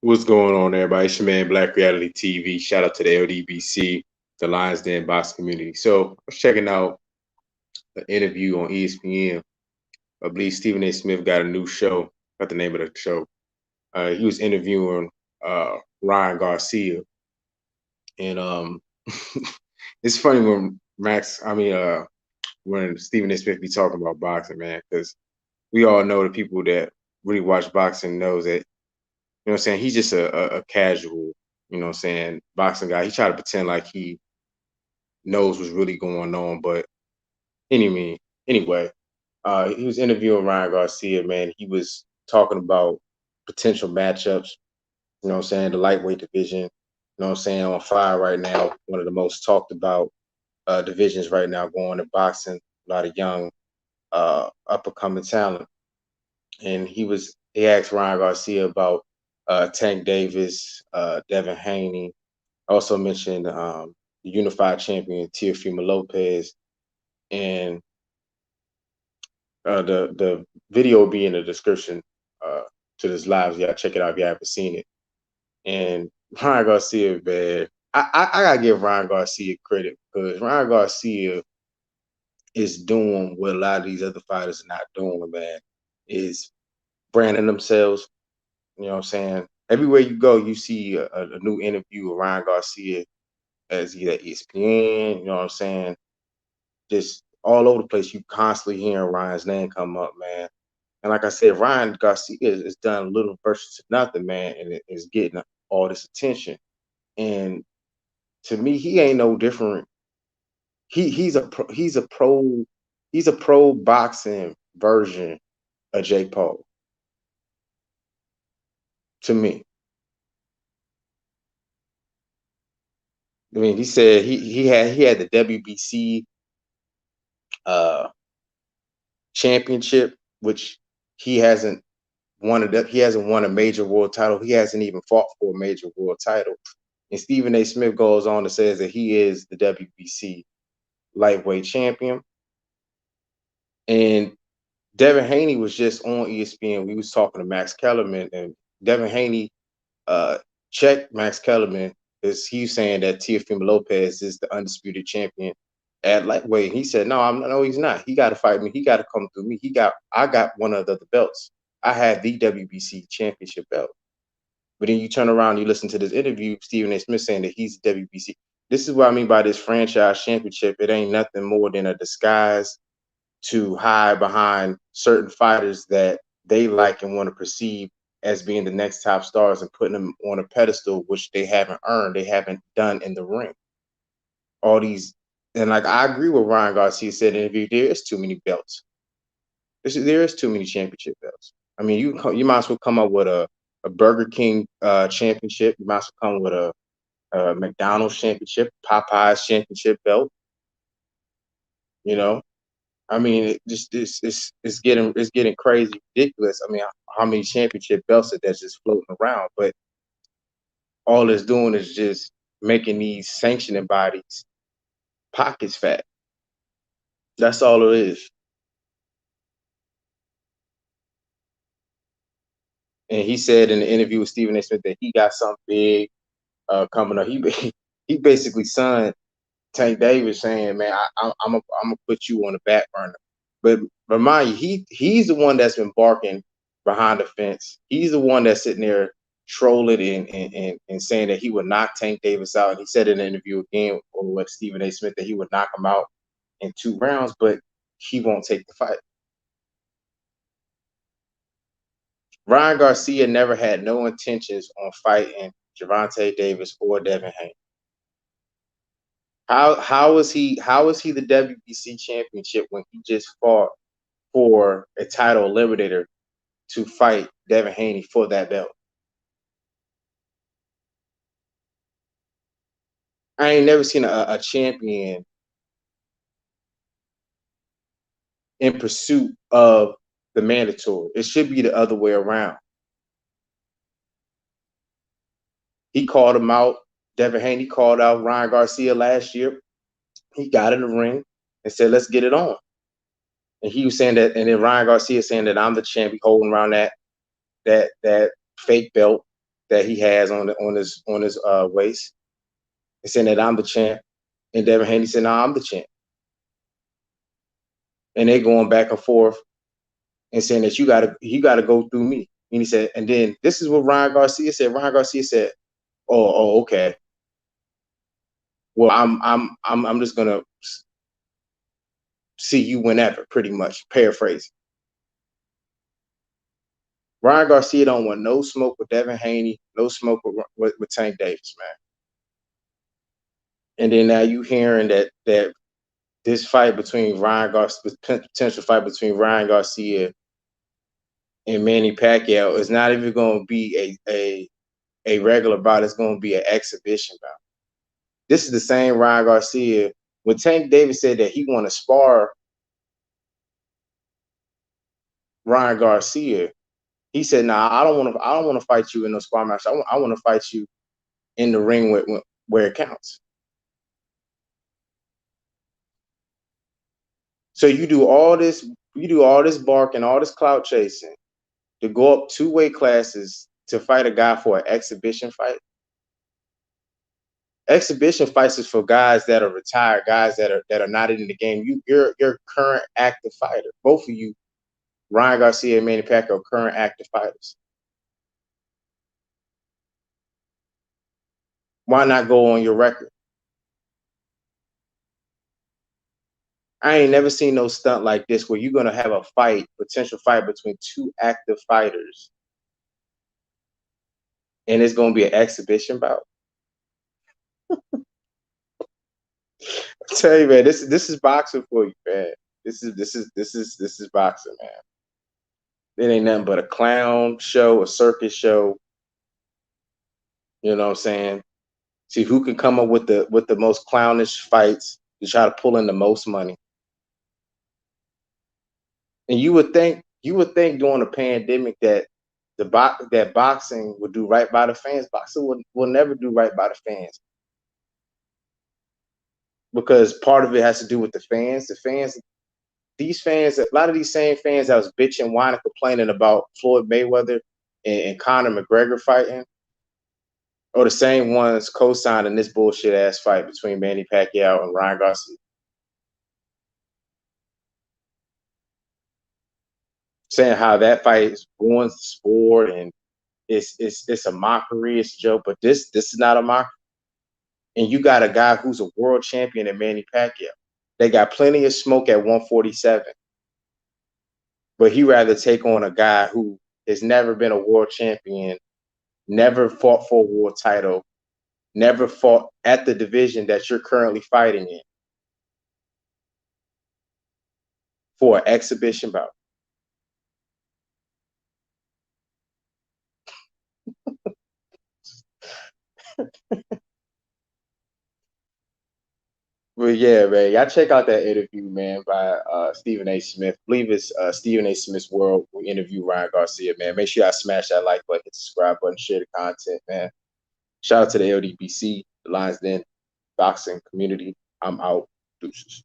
What's going on, everybody? It's your man, Black Reality TV. Shout out to the LDBC, the Lions Den box community. So, I was checking out an interview on ESPN. I believe Stephen A. Smith got a new show. Got the name of the show. He was interviewing Ryan Garcia, and it's funny when when Stephen A. Smith be talking about boxing, man, because we all know the people that really watch boxing knows that. You know what I'm saying? He's just a casual, boxing guy. He tried to pretend like he knows what's really going on. But anyway, he was interviewing Ryan Garcia, man. He was talking about potential matchups, the lightweight division, on fire right now. One of the most talked about divisions right now going to boxing. A lot of young, up and coming talent. And he asked Ryan Garcia about Tank Davis, Devin Haney. Also mentioned the unified champion Teofimo Lopez, and the video will be in the description to this live. Yeah, check it out if you haven't seen it. And Ryan Garcia, man, I gotta give Ryan Garcia credit because Ryan Garcia is doing what a lot of these other fighters are not doing, man. Is branding themselves. You know what I'm saying? Everywhere you go, you see a new interview with Ryan Garcia as either ESPN. You know what I'm saying? Just all over the place. You constantly hearing Ryan's name come up, man. And like I said, Ryan Garcia is done little versus nothing, man, and it is getting all this attention. And to me, he ain't no different. He's a pro boxing version of Jake Paul. To me, I mean, he said he had the WBC uh, championship, which he hasn't he hasn't won a major world title. He hasn't even fought for a major world title. And Stephen A. Smith goes on to says that he is the WBC lightweight champion. And Devin Haney was just on ESPN. We was talking to Max Kellerman, and Devin Haney checked Max Kellerman because he's saying that Teofimo Lopez is the undisputed champion at lightweight. He said, no, he's not. He got to fight me. He got to come through me. I got one of the other belts. I had the WBC championship belt. But then you turn around, you listen to this interview, Stephen A. Smith saying that he's WBC. This is what I mean by this franchise championship. It ain't nothing more than a disguise to hide behind certain fighters that they like and want to perceive as being the next top stars and putting them on a pedestal, which they haven't earned, they haven't done in the ring. All these, and like I agree with Ryan Garcia said in the interview, there is too many belts. There is too many championship belts. I mean, you might as well come up with a Burger King championship. You might as well come with a McDonald's championship, Popeyes championship belt. You know, I mean, it's getting crazy, ridiculous. I mean, how many championship belts that's just floating around? But all it's doing is just making these sanctioning bodies pockets fat. That's all it is. And he said in the interview with Stephen A. Smith that he got something big coming up. He basically signed Tank Davis saying, "Man, I'm gonna put you on the back burner." But remind you, he's the one that's been barking behind the fence. He's the one that's sitting there trolling and saying that he would knock Tank Davis out. And he said in an interview again with Stephen A. Smith that he would knock him out in 2 rounds, but he won't take the fight. Ryan Garcia never had no intentions on fighting Gervonta Davis or Devin Haney. How is he the WBC championship when he just fought for a title eliminator to fight Devin Haney for that belt? I ain't never seen a champion in pursuit of the mandatory. It should be the other way around. He called him out. Devin Haney called out Ryan Garcia last year. He got in the ring and said, "Let's get it on." And he was saying that, and then Ryan Garcia saying that I'm the champion holding around that fake belt. that he has on his waist, and saying that I'm the champ. And Devin Haney said, "Nah, I'm the champ." And they going back and forth and saying that you gotta go through me. And he said, and then this is what Ryan Garcia said. Ryan Garcia said, "Oh, okay. Well, I'm just gonna see you whenever," pretty much paraphrasing. Ryan Garcia don't want no smoke with Devin Haney, no smoke with Tank Davis, man. And then now you hearing that this fight between Ryan Garcia, potential fight between Ryan Garcia and Manny Pacquiao is not even going to be a regular bout. It's going to be an exhibition bout. This is the same Ryan Garcia when Tank Davis said that he want to spar Ryan Garcia. He said, "Nah, I don't want to fight you in no spar match. I want to fight you in the ring where it counts." So you do all this barking, all this clout chasing to go up 2 weight classes to fight a guy for an exhibition fight. Exhibition fights is for guys that are retired, guys that are not in the game. You're current active fighter. Both of you, Ryan Garcia and Manny Pacquiao, are current active fighters. Why not go on your record? I ain't never seen no stunt like this where you're gonna have a potential fight between 2 active fighters, and it's gonna be an exhibition bout. I tell you, man, this is boxing for you, man. This is boxing, man. It ain't nothing but a clown show, a circus show. You know what I'm saying? See who can come up with the most clownish fights to try to pull in the most money. And you would think during a pandemic that that boxing would do right by the fans. Boxing will never do right by the fans because part of it has to do with the fans. The fans, these fans, a lot of these same fans that was bitching, whining, complaining about Floyd Mayweather and Conor McGregor fighting, or the same ones co-signing this bullshit ass fight between Manny Pacquiao and Ryan Garcia. Saying how that fight ruins the sport and it's a mockery, it's a joke, but this is not a mockery. And you got a guy who's a world champion in Manny Pacquiao. They got plenty of smoke at 147, but he rather take on a guy who has never been a world champion, never fought for a world title, never fought at the division that you're currently fighting in for an exhibition bout. But yeah, man, y'all check out that interview, man, by Stephen A. Smith. I believe it's Stephen A. Smith's World. We interview Ryan Garcia, man. Make sure y'all smash that like button, hit the subscribe button, share the content, man. Shout out to the LDBC, the Lions Den boxing community. I'm out. Deuces.